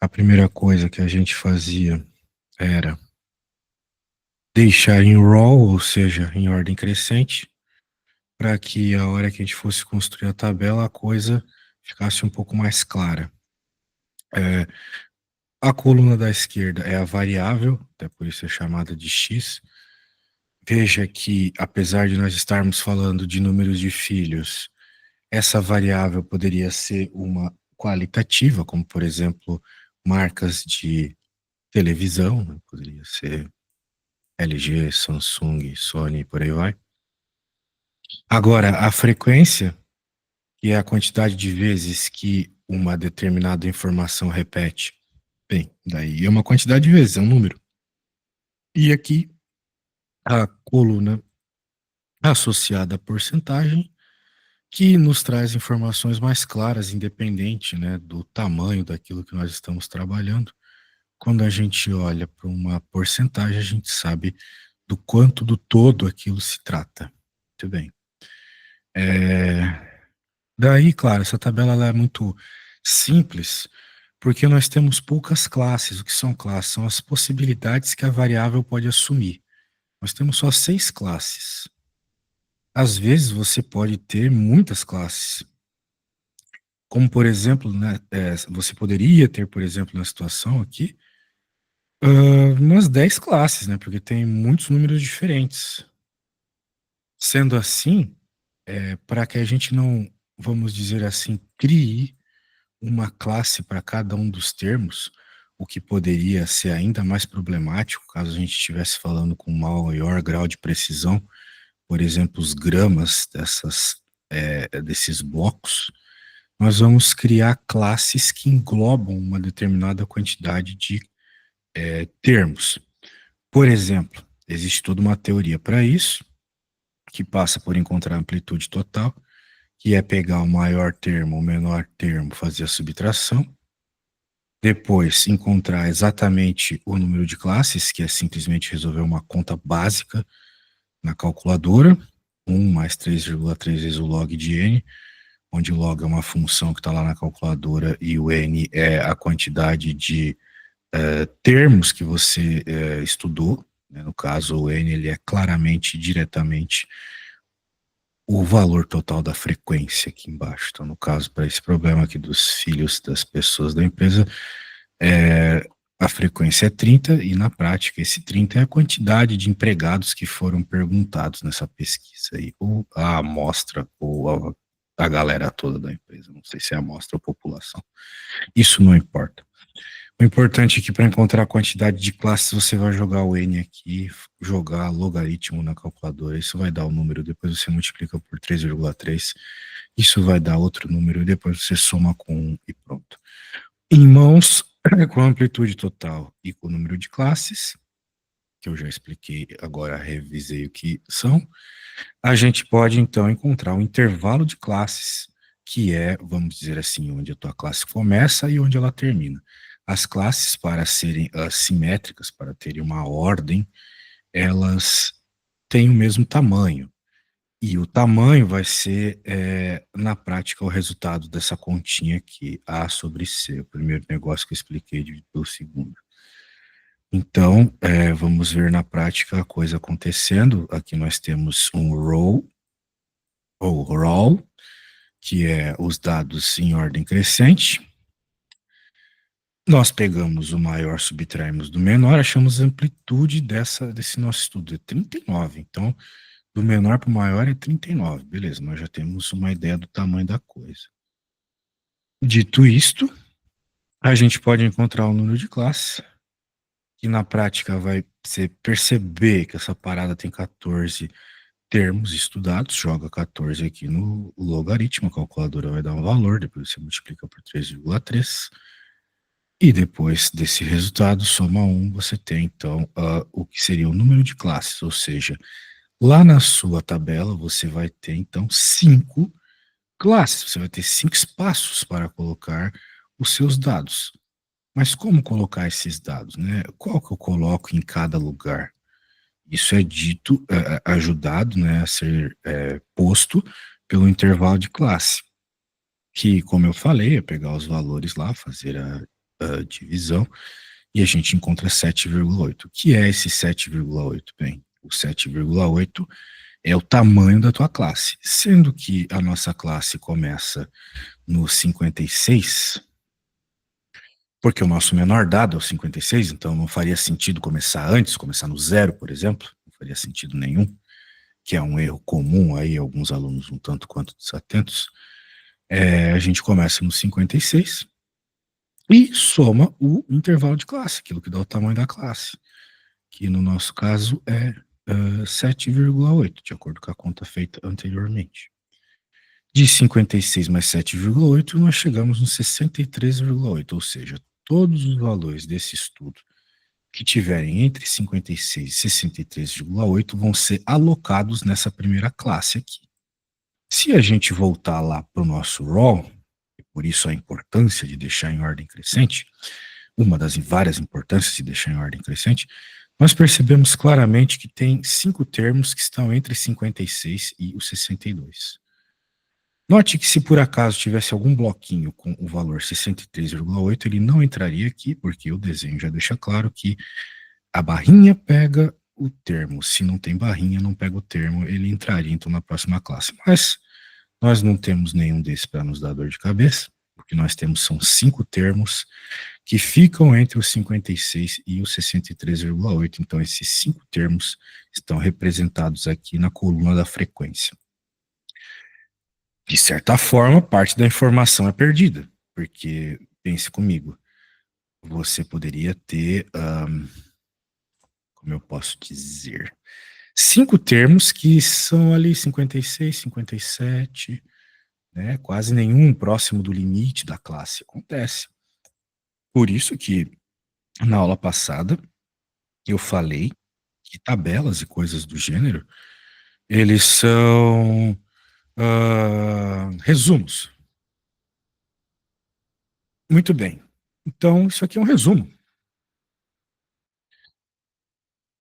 a primeira coisa que a gente fazia era deixar em raw, ou seja, em ordem crescente, para que a hora que a gente fosse construir a tabela, a coisa ficasse um pouco mais clara. A coluna da esquerda é a variável, até por isso é chamada de x. Veja que, apesar de nós estarmos falando de números de filhos, essa variável poderia ser uma qualitativa, como, por exemplo, marcas de televisão, né? Poderia ser LG, Samsung, Sony, por aí vai. Agora, a frequência, que é a quantidade de vezes que uma determinada informação repete, bem, daí é uma quantidade de vezes, é um número. E aqui, a coluna associada à porcentagem, que nos traz informações mais claras, independente, né, do tamanho daquilo que nós estamos trabalhando. Quando a gente olha para uma porcentagem, a gente sabe do quanto do todo aquilo se trata. Muito bem. Daí, claro, essa tabela ela é muito simples, porque nós temos poucas classes. O que são classes? São as possibilidades que a variável pode assumir. Nós temos só 6 classes. Às vezes você pode ter muitas classes. Como, por exemplo, né, você poderia ter, por exemplo, na situação aqui, umas 10 classes, né? Porque tem muitos números diferentes. Sendo assim, para que a gente não, vamos dizer assim, crie uma classe para cada um dos termos, o que poderia ser ainda mais problemático caso a gente estivesse falando com maior grau de precisão, por exemplo, os gramas desses blocos, nós vamos criar classes que englobam uma determinada quantidade de termos. Por exemplo, existe toda uma teoria para isso, que passa por encontrar a amplitude total, que é pegar o maior termo, o menor termo, fazer a subtração, depois encontrar exatamente o número de classes, que é simplesmente resolver uma conta básica na calculadora, 1 mais 3,3 vezes o log de n, onde o log é uma função que está lá na calculadora e o n é a quantidade de termos que você estudou, né? No caso, o n ele é claramente, diretamente, o valor total da frequência aqui embaixo. Então, no caso, para esse problema aqui dos filhos das pessoas da empresa, a frequência é 30 e, na prática, esse 30 é a quantidade de empregados que foram perguntados nessa pesquisa aí, ou a amostra, ou a galera toda da empresa, não sei se é amostra ou população. Isso não importa. O importante é que para encontrar a quantidade de classes, você vai jogar o n aqui, jogar logaritmo na calculadora, isso vai dar o número, depois você multiplica por 3,3, isso vai dar outro número, e depois você soma com 1 e pronto. Em mãos, com a amplitude total e com o número de classes, que eu já expliquei, agora revisei o que são, a gente pode então encontrar um intervalo de classes, que é, vamos dizer assim, onde a tua classe começa e onde ela termina. As classes, para serem simétricas, para terem uma ordem, elas têm o mesmo tamanho. E o tamanho vai ser, na prática, o resultado dessa continha aqui, A sobre C, o primeiro negócio que eu expliquei dividido pelo segundo. Então, vamos ver na prática a coisa acontecendo. Aqui nós temos um row, ou raw, que é os dados em ordem crescente. Nós pegamos o maior, subtraímos do menor, achamos a amplitude desse nosso estudo, é 39. Então, do menor para o maior é 39. Beleza, nós já temos uma ideia do tamanho da coisa. Dito isto, a gente pode encontrar o número de classes, que na prática vai ser perceber que essa parada tem 14 termos estudados, joga 14 aqui no logaritmo, a calculadora vai dar um valor, depois você multiplica por 3,3, e depois desse resultado, soma 1, você tem então o que seria o número de classes, ou seja, lá na sua tabela você vai ter então 5 classes, você vai ter 5 espaços para colocar os seus dados. Mas como colocar esses dados, né? Qual que eu coloco em cada lugar? Isso é dito, ajudado, né, a ser posto pelo intervalo de classe, que, como eu falei, é pegar os valores lá, fazer divisão, e a gente encontra 7,8. O que é esse 7,8? Bem, o 7,8 é o tamanho da tua classe. Sendo que a nossa classe começa no 56, porque o nosso menor dado é o 56, então não faria sentido começar antes, começar no zero, por exemplo, não faria sentido nenhum, que é um erro comum aí, alguns alunos um tanto quanto desatentos. A gente começa no 56 e soma o intervalo de classe, aquilo que dá o tamanho da classe, que no nosso caso é 7,8, de acordo com a conta feita anteriormente. De 56 mais 7,8, nós chegamos no 63,8, ou seja, todos os valores desse estudo que tiverem entre 56 e 63,8 vão ser alocados nessa primeira classe aqui. Se a gente voltar lá para o nosso raw, e por isso a importância de deixar em ordem crescente, uma das várias importâncias de deixar em ordem crescente, nós percebemos claramente que tem 5 termos que estão entre 56 e o 62. Note que se por acaso tivesse algum bloquinho com o valor 63,8, ele não entraria aqui, porque o desenho já deixa claro que a barrinha pega o termo. Se não tem barrinha, não pega o termo, ele entraria então na próxima classe. Mas nós não temos nenhum desses para nos dar dor de cabeça. O que nós temos são 5 termos que ficam entre os 56 e os 63,8. Então, esses 5 termos estão representados aqui na coluna da frequência. De certa forma, parte da informação é perdida, porque, pense comigo, você poderia ter, como eu posso dizer, 5 termos que são ali 56, 57, né, quase nenhum próximo do limite da classe. Acontece. Por isso que, na aula passada, eu falei que tabelas e coisas do gênero, eles são resumos. Muito bem. Então, isso aqui é um resumo.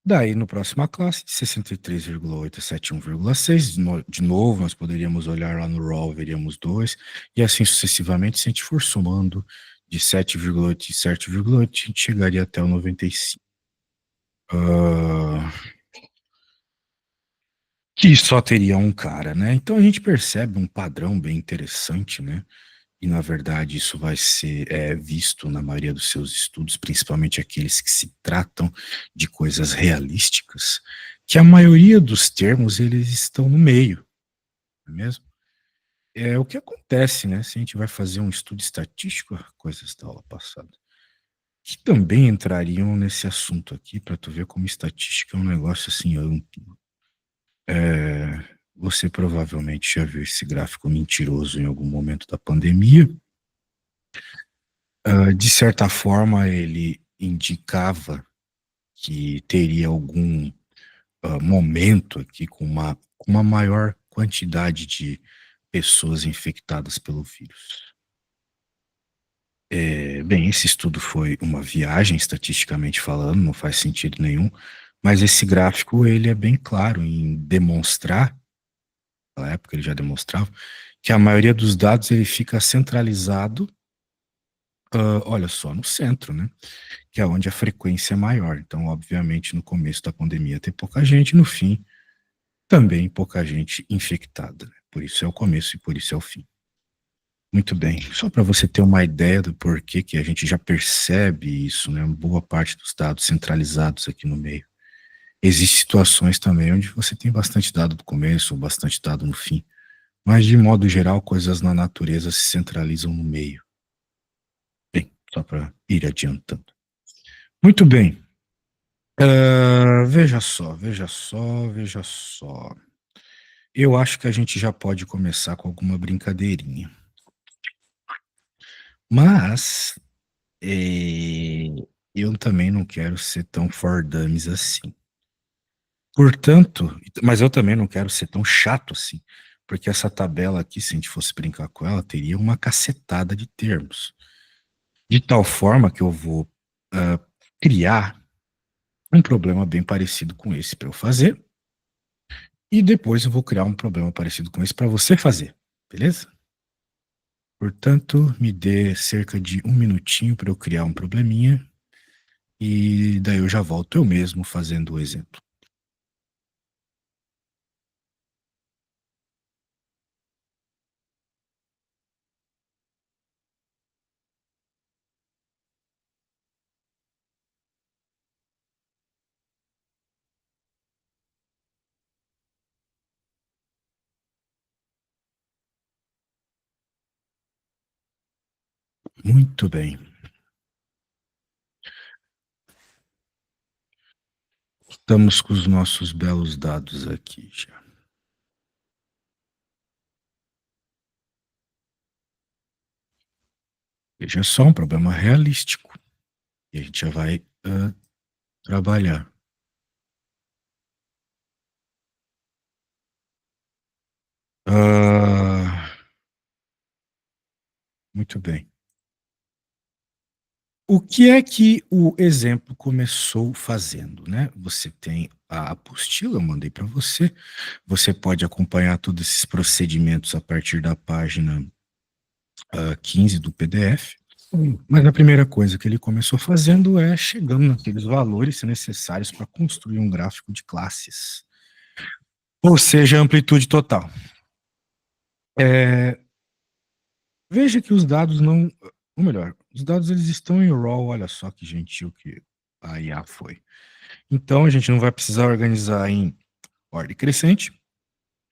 Daí, no próxima classe, de 63,8 a 71,6, de novo, nós poderíamos olhar lá no raw, veríamos 2, e assim sucessivamente, se a gente for somando de 7,8 e 7,8, a gente chegaria até o 95. Que só teria um cara, né? Então a gente percebe um padrão bem interessante, né? E na verdade isso vai ser visto na maioria dos seus estudos, principalmente aqueles que se tratam de coisas realísticas, que a maioria dos termos eles estão no meio, não é mesmo? É o que acontece, né? Se a gente vai fazer um estudo estatístico, coisas da aula passada, que também entrariam nesse assunto aqui, para tu ver como estatística é um negócio assim amplo. Você provavelmente já viu esse gráfico mentiroso em algum momento da pandemia. De certa forma, ele indicava que teria algum momento aqui com uma maior quantidade de pessoas infectadas pelo vírus. Bem, esse estudo foi uma viagem, estatisticamente falando, não faz sentido nenhum, mas esse gráfico ele é bem claro em demonstrar, naquela época ele já demonstrava, que a maioria dos dados ele fica centralizado, olha só, no centro, né? Que é onde a frequência é maior. Então, obviamente, no começo da pandemia tem pouca gente, no fim também pouca gente infectada, né? Por isso é o começo e por isso é o fim. Muito bem, só para você ter uma ideia do porquê que a gente já percebe isso, né? Boa parte dos dados centralizados aqui no meio. Existem situações também onde você tem bastante dado no começo ou bastante dado no fim, mas de modo geral, coisas na natureza se centralizam no meio. Bem, só para ir adiantando. Muito bem. Veja só, veja só, veja só. Eu acho que a gente já pode começar com alguma brincadeirinha. Mas eu também não quero ser tão for dummies assim. Portanto, mas eu também não quero ser tão chato assim, porque essa tabela aqui, se a gente fosse brincar com ela, teria uma cacetada de termos. De tal forma que eu vou criar um problema bem parecido com esse para eu fazer, e depois eu vou criar um problema parecido com esse para você fazer, beleza? Portanto, me dê cerca de um minutinho para eu criar um probleminha e daí eu já volto eu mesmo fazendo o exemplo. Muito bem. Estamos com os nossos belos dados aqui já. Veja só, um problema realístico. E a gente já vai trabalhar. Ah, muito bem. O que é que o exemplo começou fazendo, né? Você tem a apostila, eu mandei para você. Você pode acompanhar todos esses procedimentos a partir da página 15 do PDF. Mas a primeira coisa que ele começou fazendo é chegando naqueles valores necessários para construir um gráfico de classes, ou seja, amplitude total. É, veja que os dados não, ou melhor, os dados eles estão em RAW, olha só que gentil que a IA foi. Então a gente não vai precisar organizar em ordem crescente,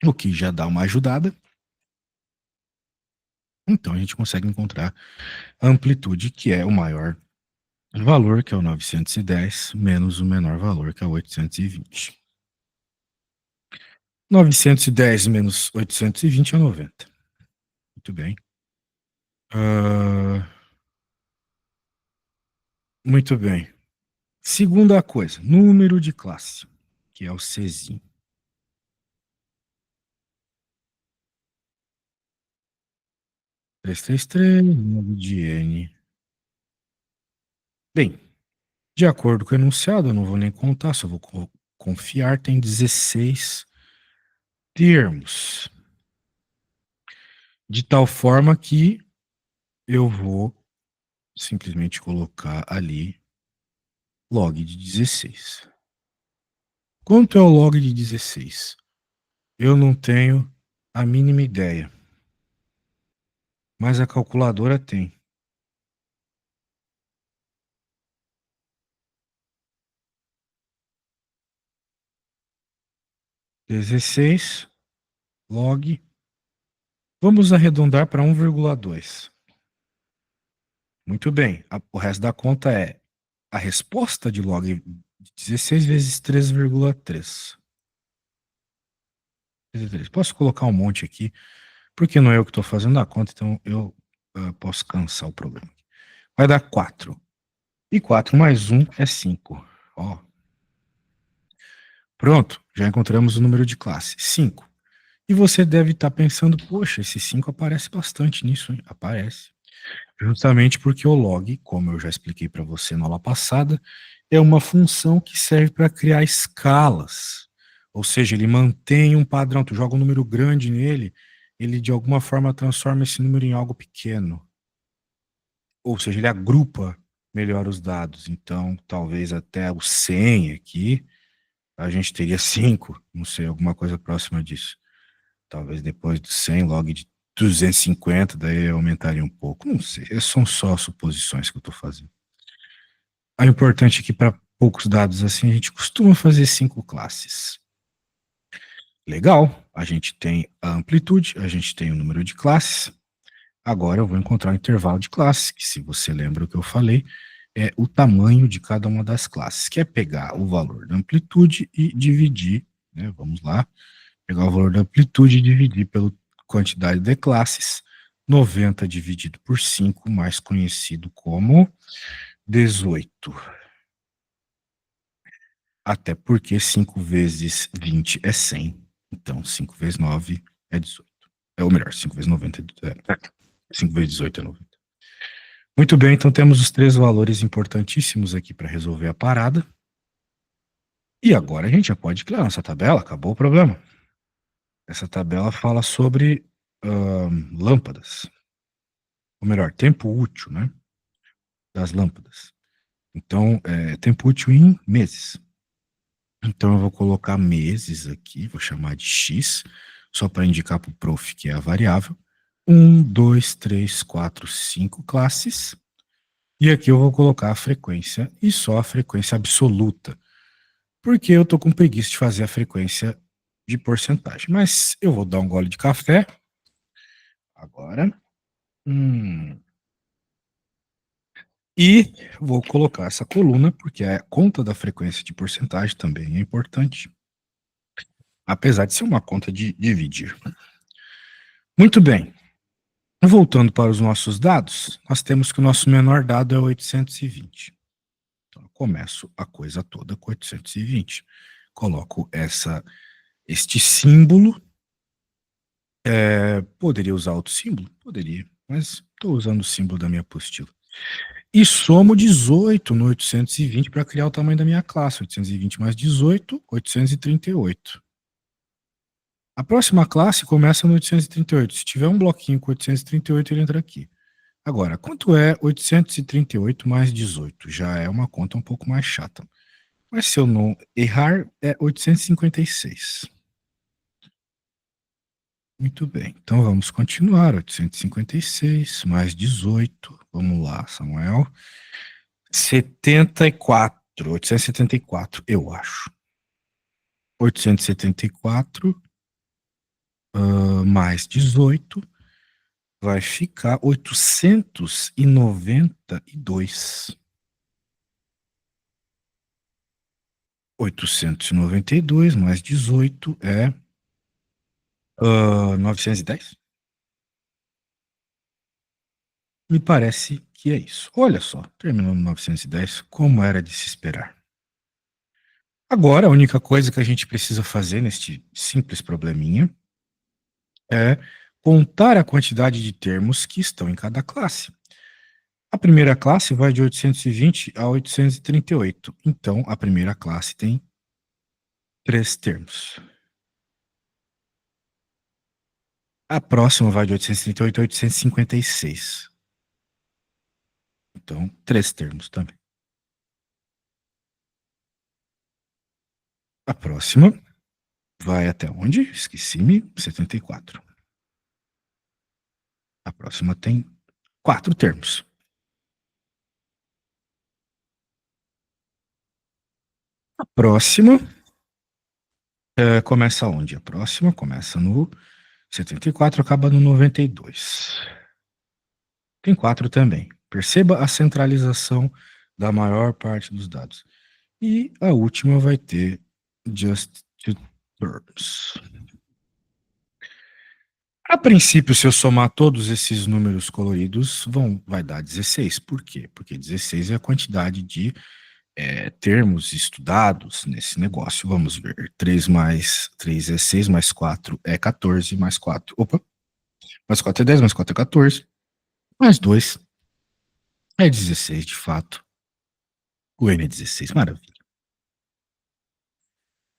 o que já dá uma ajudada. Então a gente consegue encontrar a amplitude, que é o maior valor, que é o 910, menos o menor valor, que é o 820. 910 menos 820 é 90. Muito bem. Ah, muito bem. Segunda coisa, número de classe, que é o Czinho. 333, número de N. Bem, de acordo com o enunciado, eu não vou nem contar, só vou confiar, tem 16 termos. De tal forma que eu vou simplesmente colocar ali log de 16. Quanto é o log de 16? Eu não tenho a mínima ideia, mas a calculadora tem. 16 log. Vamos arredondar para 1,2. Muito bem. O resto da conta é a resposta de log de 16 vezes 3,3. Posso colocar um monte aqui, porque não é eu que estou fazendo a conta, então eu posso cansar o problema. Vai dar 4. E 4 mais 1 é 5. Ó. Pronto, já encontramos o número de classe, 5. E você deve estar pensando, poxa, esse 5 aparece bastante nisso, hein? Aparece. Justamente porque o log, como eu já expliquei para você na aula passada, é uma função que serve para criar escalas. Ou seja, ele mantém um padrão. Tu joga um número grande nele, ele de alguma forma transforma esse número em algo pequeno. Ou seja, ele agrupa melhor os dados. Então, talvez até o 100 aqui, a gente teria 5, não sei, alguma coisa próxima disso. Talvez depois do 100, log de 250, daí aumentaria um pouco. Não sei, são só suposições que eu estou fazendo. O importante é que para poucos dados assim, a gente costuma fazer 5 classes. Legal, a gente tem a amplitude, a gente tem o número de classes. Agora eu vou encontrar o intervalo de classe, que se você lembra o que eu falei, é o tamanho de cada uma das classes, que é pegar o valor da amplitude e dividir, né, vamos lá, pegar o valor da amplitude e dividir pela quantidade de classes, 90 dividido por 5, mais conhecido como 18. Até porque 5 vezes 20 é 100. Então, 5 vezes 9 é 18. Ou melhor, 5 vezes 90 é 5 vezes 18 é 90. Muito bem, então temos os 3 valores importantíssimos aqui para resolver a parada. E agora a gente já pode criar nossa tabela, acabou o problema. Essa tabela fala sobre lâmpadas. ou melhor, tempo útil, né, das lâmpadas. Então, tempo útil em meses. Então, eu vou colocar meses aqui, vou chamar de X, só para indicar para o prof que é a variável. 1, 2, 3, 4, 5 classes. E aqui eu vou colocar a frequência e só a frequência absoluta, porque eu estou com preguiça de fazer a frequência de porcentagem. Mas eu vou dar um gole de café agora. E vou colocar essa coluna, porque a conta da frequência de porcentagem também é importante, apesar de ser uma conta de dividir. Muito bem. Voltando para os nossos dados, nós temos que o nosso menor dado é 820. Então, eu começo a coisa toda com 820. Coloco este símbolo. Poderia usar outro símbolo? Poderia, mas estou usando o símbolo da minha apostila. E somo 18 no 820 para criar o tamanho da minha classe. 820 mais 18, 838. A próxima classe começa no 838. Se tiver um bloquinho com 838, ele entra aqui. Agora, quanto é 838 mais 18? Já é uma conta um pouco mais chata. Mas se eu não errar, é 856. Muito bem, então vamos continuar. 856 mais 18. Vamos lá, Samuel. 74. 874, eu acho. 874 mais 18 vai ficar 892. 892 mais 18 é 910? Me parece que é isso. Olha só, terminou no 910, como era de se esperar. Agora, a única coisa que a gente precisa fazer neste simples probleminha é contar a quantidade de termos que estão em cada classe. A primeira classe vai de 820 a 838. Então, a primeira classe tem 3 termos. A próxima vai de 838 a 856. Então, 3 termos também. A próxima vai até onde? Esqueci-me. 74. A próxima tem 4 termos. A próxima começa onde? A próxima começa no 74, acaba no 92. Tem 4 também. Perceba a centralização da maior parte dos dados. E a última vai ter just two terms. A princípio, se eu somar todos esses números coloridos, vai dar 16. Por quê? Porque 16 é a quantidade de termos estudados nesse negócio. Vamos ver. 3 mais 3 é 6, mais 4 é 14, mais 4. Opa! Mais 4 é 10, mais 4 é 14. Mais 2 é 16, de fato. O N é 16, maravilha.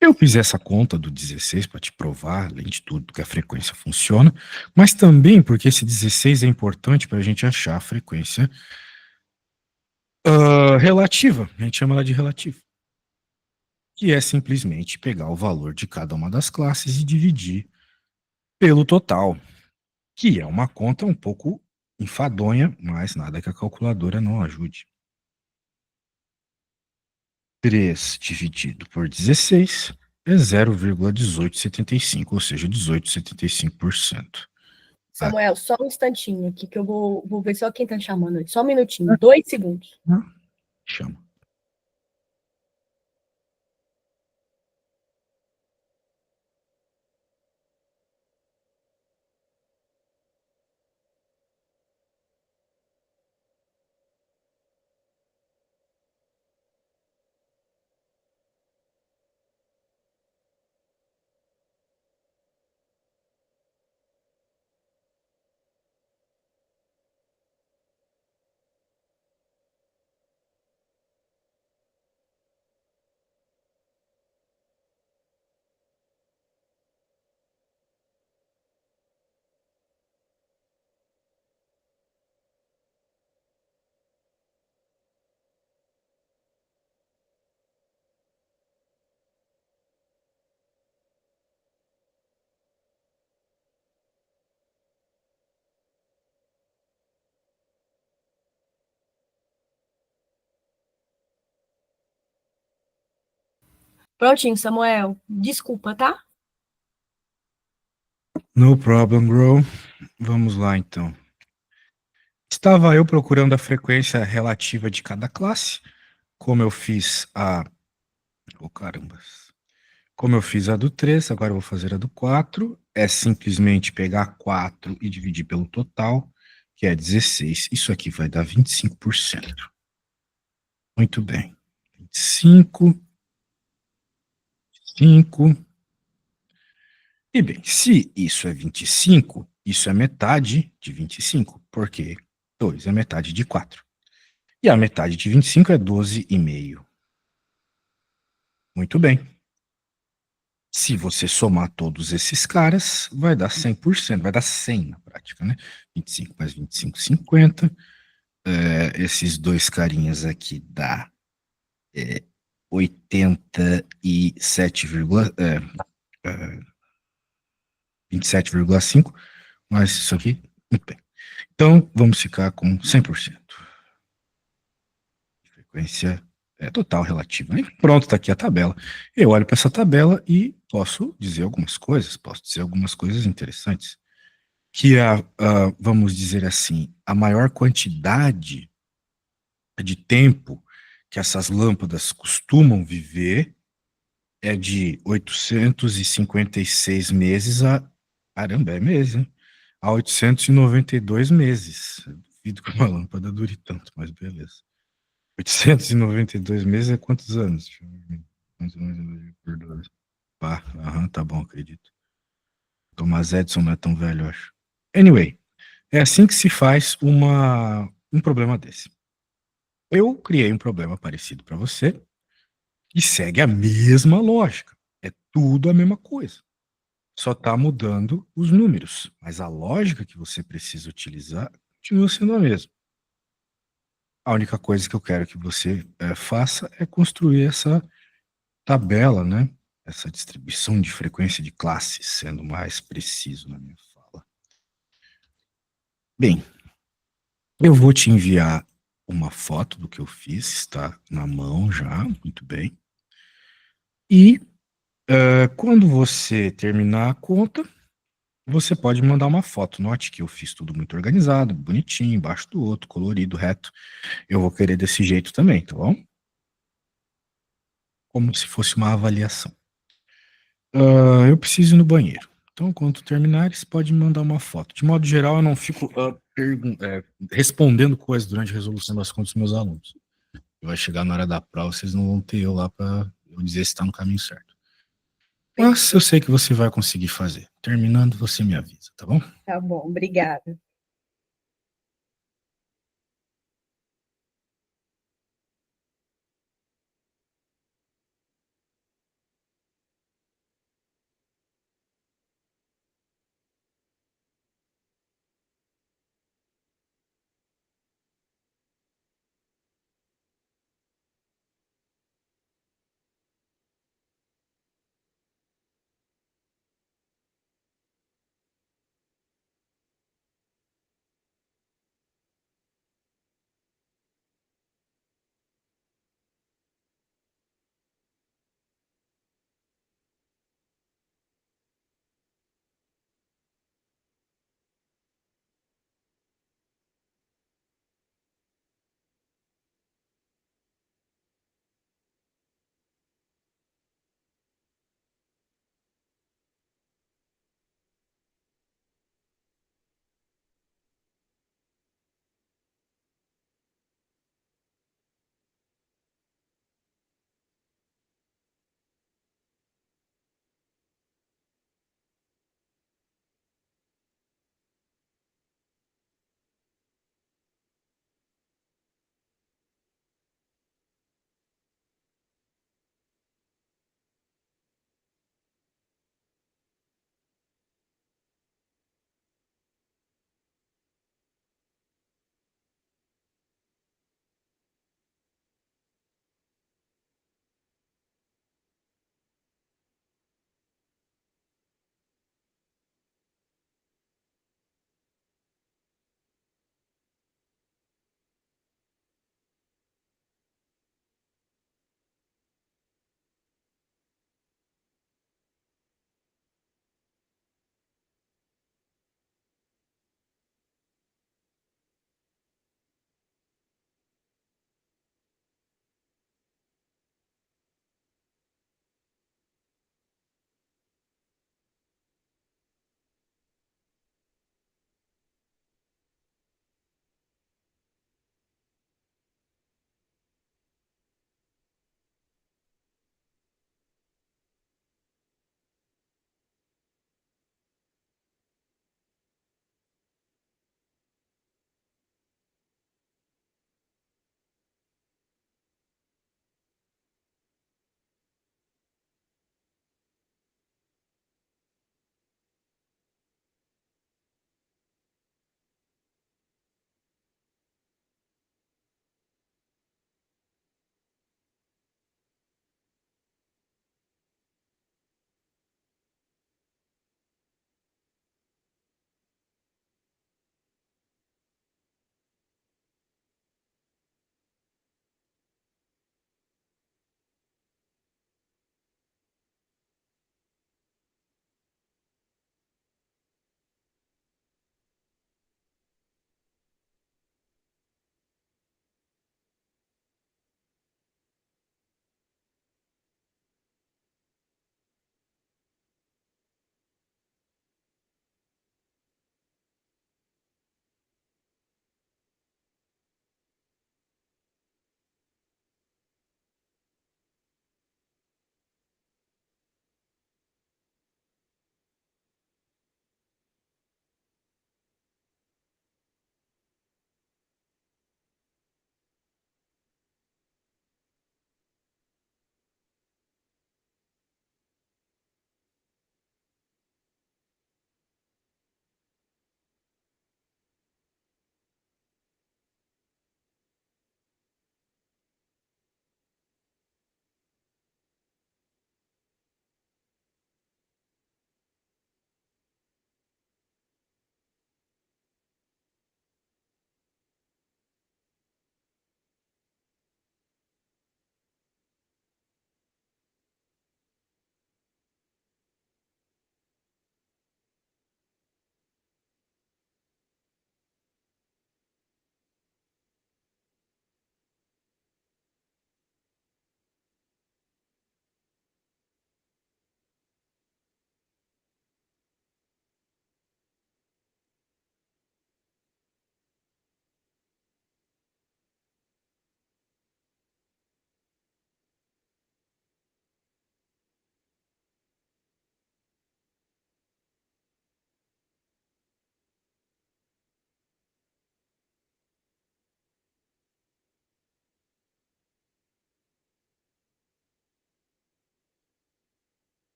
Eu fiz essa conta do 16 para te provar, além de tudo, que a frequência funciona, mas também porque esse 16 é importante para a gente achar a frequência relativa. A gente chama ela de relativa, que é simplesmente pegar o valor de cada uma das classes e dividir pelo total, que é uma conta um pouco enfadonha, mas nada que a calculadora não ajude. 3 dividido por 16 é 0,1875, ou seja, 18,75%. Samuel, só um instantinho aqui que eu vou ver só quem tá chamando aí. Só um minutinho, 2 segundos. Chama. Prontinho, Samuel. Desculpa, tá? No problem, bro. Vamos lá, então. Estava eu procurando a frequência relativa de cada classe, como eu fiz a. Oh, caramba. Como eu fiz a do 3, agora eu vou fazer a do 4. É simplesmente pegar 4 e dividir pelo total, que é 16. Isso aqui vai dar 25%. Muito bem. 25, 5. E bem, se isso é 25, isso é metade de 25, porque 2 é metade de 4. E a metade de 25 é 12,5. Muito bem. Se você somar todos esses caras, vai dar 100%, vai dar 100 na prática, né? 25 mais 25, 50. Esses dois carinhas aqui dá 87, 27,5, mais isso aqui. Muito bem. Então, vamos ficar com 100%. Frequência total relativa. Aí, pronto, está aqui a tabela. Eu olho para essa tabela e posso dizer algumas coisas, interessantes. Que vamos dizer assim, a maior quantidade de tempo que essas lâmpadas costumam viver é de 856 meses a. Caramba, é mês, hein? A 892 meses. Eu duvido que uma lâmpada dure tanto, mas beleza. 892 meses é quantos anos? Deixa eu ver. Por 12. Pá, aham, tá bom, acredito. Thomas Edison não é tão velho, eu acho. Anyway, é assim que se faz um problema desse. Eu criei um problema parecido para você e segue a mesma lógica. É tudo a mesma coisa. Só está mudando os números, mas a lógica que você precisa utilizar continua sendo a mesma. A única coisa que eu quero que você faça é construir essa tabela, né? Essa distribuição de frequência de classes, sendo mais preciso na minha fala. Bem, eu vou te enviar uma foto do que eu fiz, está na mão já, muito bem. E quando você terminar a conta, você pode mandar uma foto. Note que eu fiz tudo muito organizado, bonitinho, embaixo do outro, colorido, reto. Eu vou querer desse jeito também, tá bom? Como se fosse uma avaliação. Eu preciso ir no banheiro. Então, quando terminares, pode me mandar uma foto. De modo geral, eu não fico respondendo coisas durante a resolução das contas dos meus alunos. Vai chegar na hora da prova, vocês não vão ter eu lá para eu dizer se está no caminho certo. Mas eu sei que você vai conseguir fazer. Terminando, você me avisa, tá bom? Tá bom, obrigada.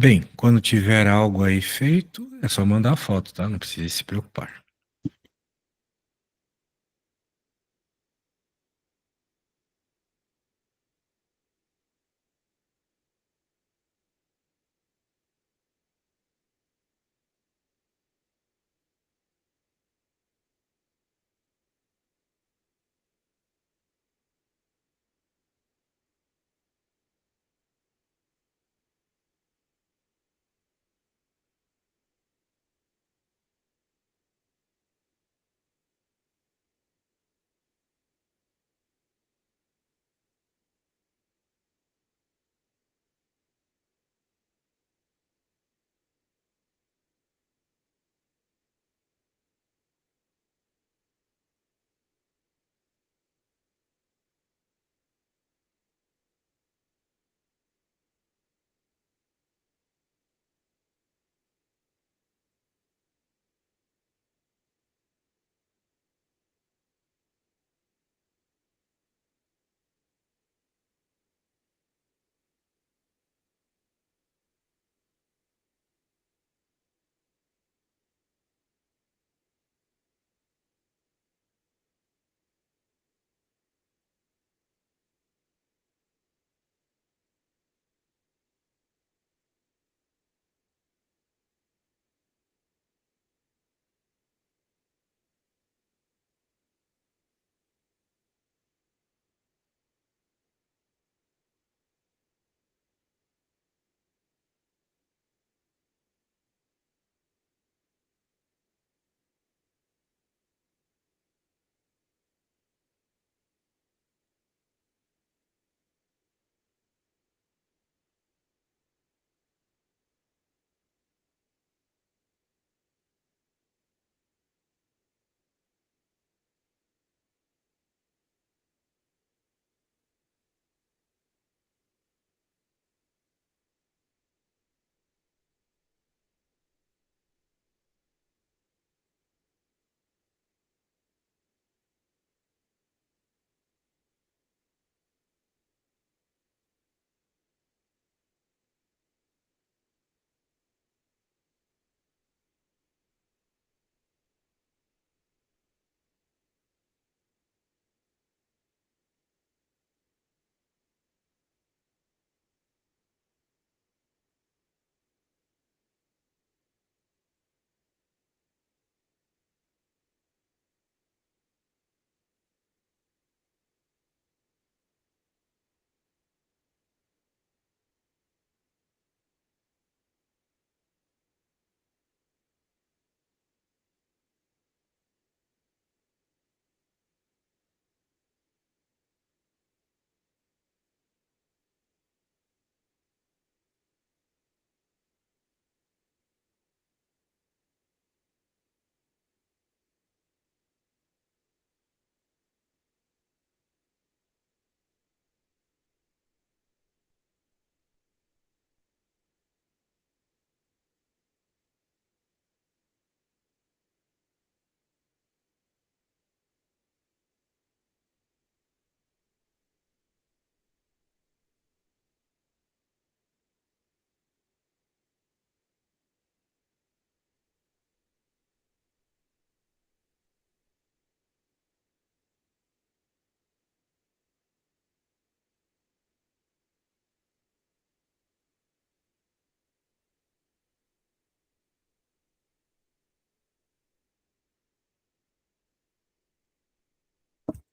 Bem, quando tiver algo aí feito, é só mandar a foto, tá? Não precisa se preocupar.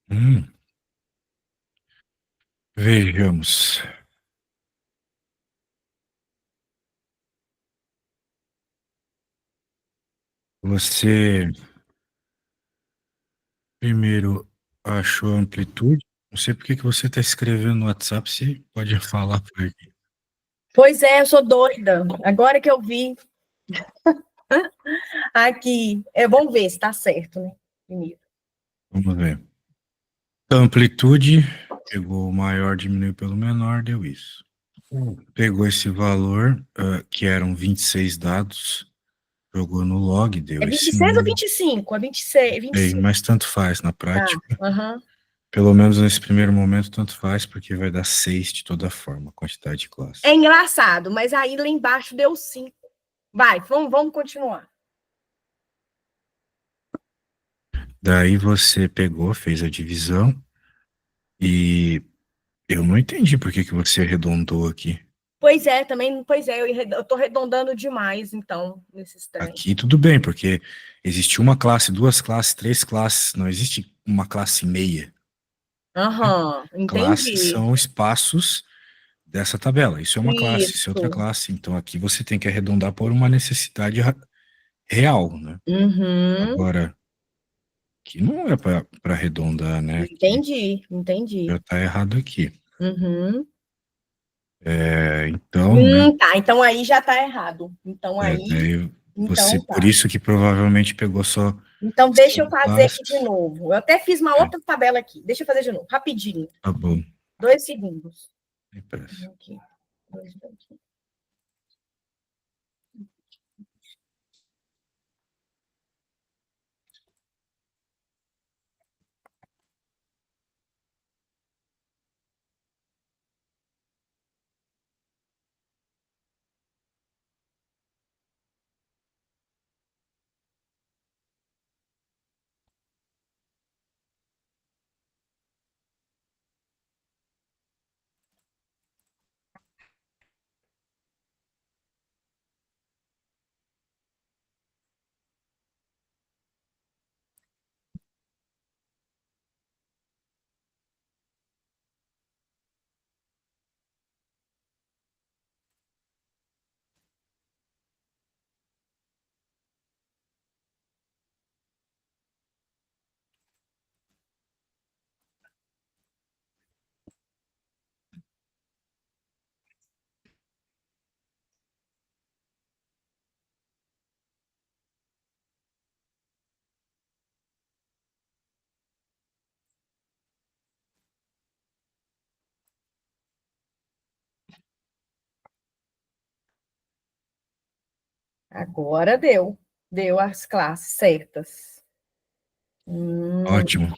Hum, vejamos. Você primeiro achou a amplitude? Não sei por que que você está escrevendo no WhatsApp, se pode falar por aqui. Pois é, eu sou doida. Agora que eu vi aqui. Vamos ver se tá certo, né? Primeiro. Vamos ver. A amplitude, pegou o maior, diminuiu pelo menor, deu isso. Pegou esse valor, que eram 26 dados, jogou no log, deu É esse 26 ou número. 25? É 26, Sei, 25. mas tanto faz na Tá. prática. Aham. Pelo menos nesse primeiro momento, tanto faz, porque vai dar 6 de toda forma, a quantidade de classes. É engraçado, mas aí lá embaixo deu 5. Vai, vamos continuar. Daí você pegou, fez a divisão e eu não entendi por que que você arredondou aqui. Pois é, também, pois é, eu tô arredondando demais, então, nesses trem. Aqui tudo bem, porque existe uma classe, duas classes, três classes, não existe uma classe e meia. Aham, Classes entendi. são espaços dessa tabela. Isso é uma classe, isso é outra Isso. classe. Então aqui você tem que arredondar por uma necessidade real, né? Uhum. Agora, aqui não é para arredondar, né? Aqui Entendi. já está errado aqui. Uhum. Então, né? Tá, então aí já tá errado. Então aí, Daí você, então por tá. isso que provavelmente pegou só Então deixa eu 5 fazer aqui de classes. novo. Eu até fiz uma É, outra tabela aqui. Deixa eu fazer de novo, rapidinho. tá bom. 2 segundos. Sem pressa. Aqui. Aqui. Agora deu. Deu as classes certas. Ótimo.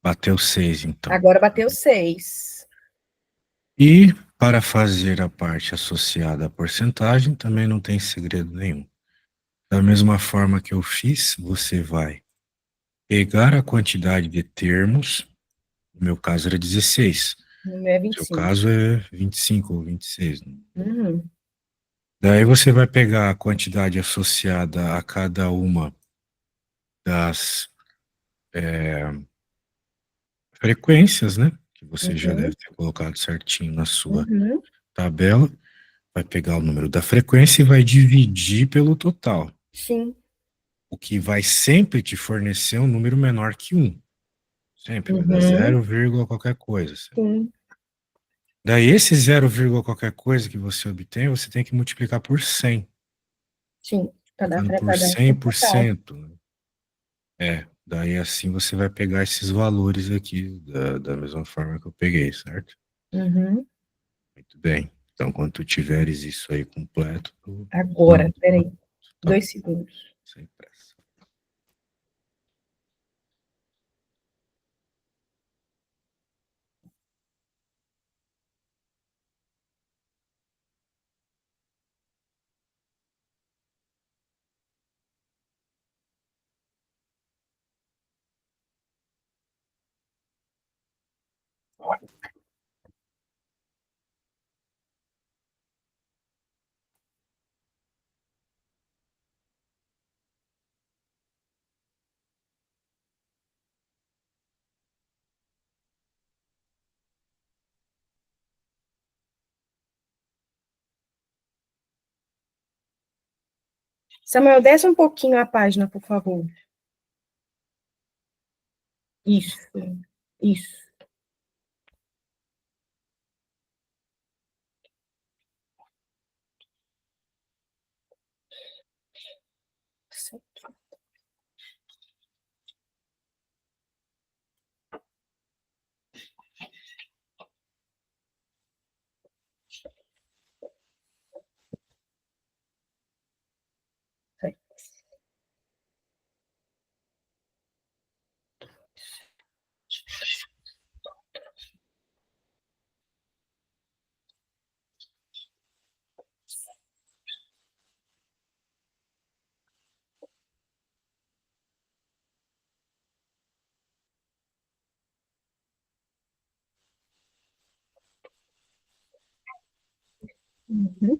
Bateu 6, então. Agora bateu 6. E para fazer a parte associada à porcentagem, também não tem segredo nenhum. Da mesma forma que eu fiz, você vai pegar a quantidade de termos, no meu caso era 16, No meu é no vinte e seu cinco. caso é 25 ou 26, né? Uhum. Daí você vai pegar a quantidade associada a cada uma das frequências, né? Que você já deve Uhum. ter colocado certinho na sua Uhum. tabela. Vai pegar o número da frequência e vai dividir pelo total. Sim. O que vai sempre te fornecer um número menor que 1. Sempre vai dar Uhum. 0, qualquer coisa. Sim. Daí esse 0, qualquer coisa que você obtém, você tem que multiplicar por 100, Sim. multiplicando por Para dar o total. 100%. Né? Daí assim você vai pegar esses valores aqui da mesma forma que eu peguei, certo? Uhum. Muito bem. Então, quando tu tiveres isso aí completo, tu Agora, manda. peraí. Tá bom, 2 segundos. sem pressa. Samuel, desce um pouquinho a página, por favor. Isso. Isso. Uhum.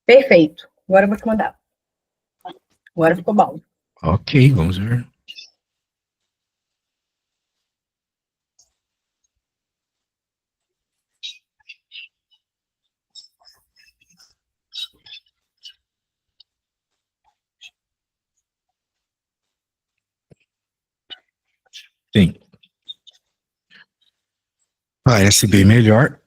Perfeito. Agora eu vou te mandar. Agora ficou bom. Ok, vamos ver. Sim. Parece bem melhor,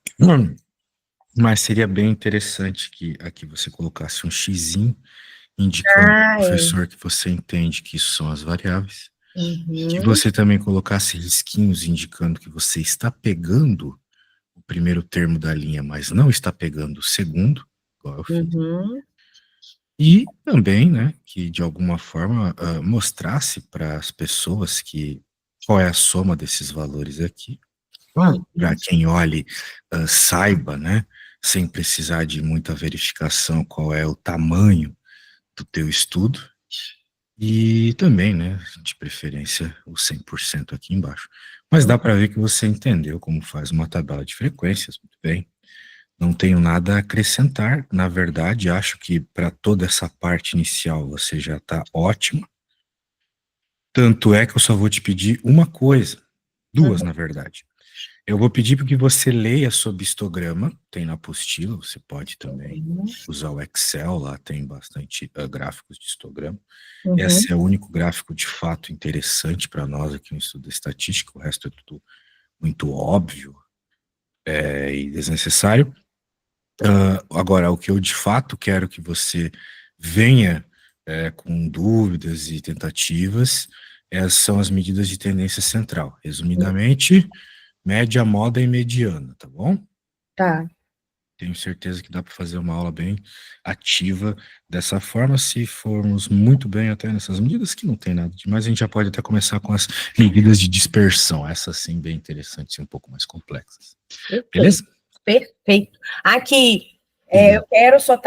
mas seria bem interessante que aqui você colocasse um xizinho indicando ao professor que você entende que isso são as variáveis. Que você também colocasse risquinhos indicando que você está pegando o primeiro termo da linha, mas não está pegando o segundo, igual eu fiz. E também, né, que de alguma forma mostrasse para as pessoas que qual é a soma desses valores aqui, para quem olhe saiba, né, sem precisar de muita verificação, qual é o tamanho do teu estudo, e também, né, de preferência, o 100% aqui embaixo. Mas dá para ver que você entendeu como faz uma tabela de frequências, muito bem. Não tenho nada a acrescentar, na verdade, acho que para toda essa parte inicial você já está ótimo. Tanto é que eu só vou te pedir uma coisa, duas, na verdade. Eu vou pedir para que você leia sobre histograma, tem na apostila, você pode também usar o Excel, lá tem bastante gráficos de histograma. Esse é o único gráfico de fato interessante para nós aqui no estudo de estatística, o resto é tudo muito óbvio e desnecessário. Agora, o que eu de fato quero que você venha com dúvidas e tentativas são as medidas de tendência central. Resumidamente, média, moda e mediana, tá bom? Tá. Tenho certeza que dá para fazer uma aula bem ativa dessa forma, se formos muito bem até nessas medidas, que não tem nada demais, a gente já pode até começar com as medidas de dispersão, essas sim bem interessantes e um pouco mais complexas. Perfeito. Beleza? Perfeito. Aqui, eu quero sua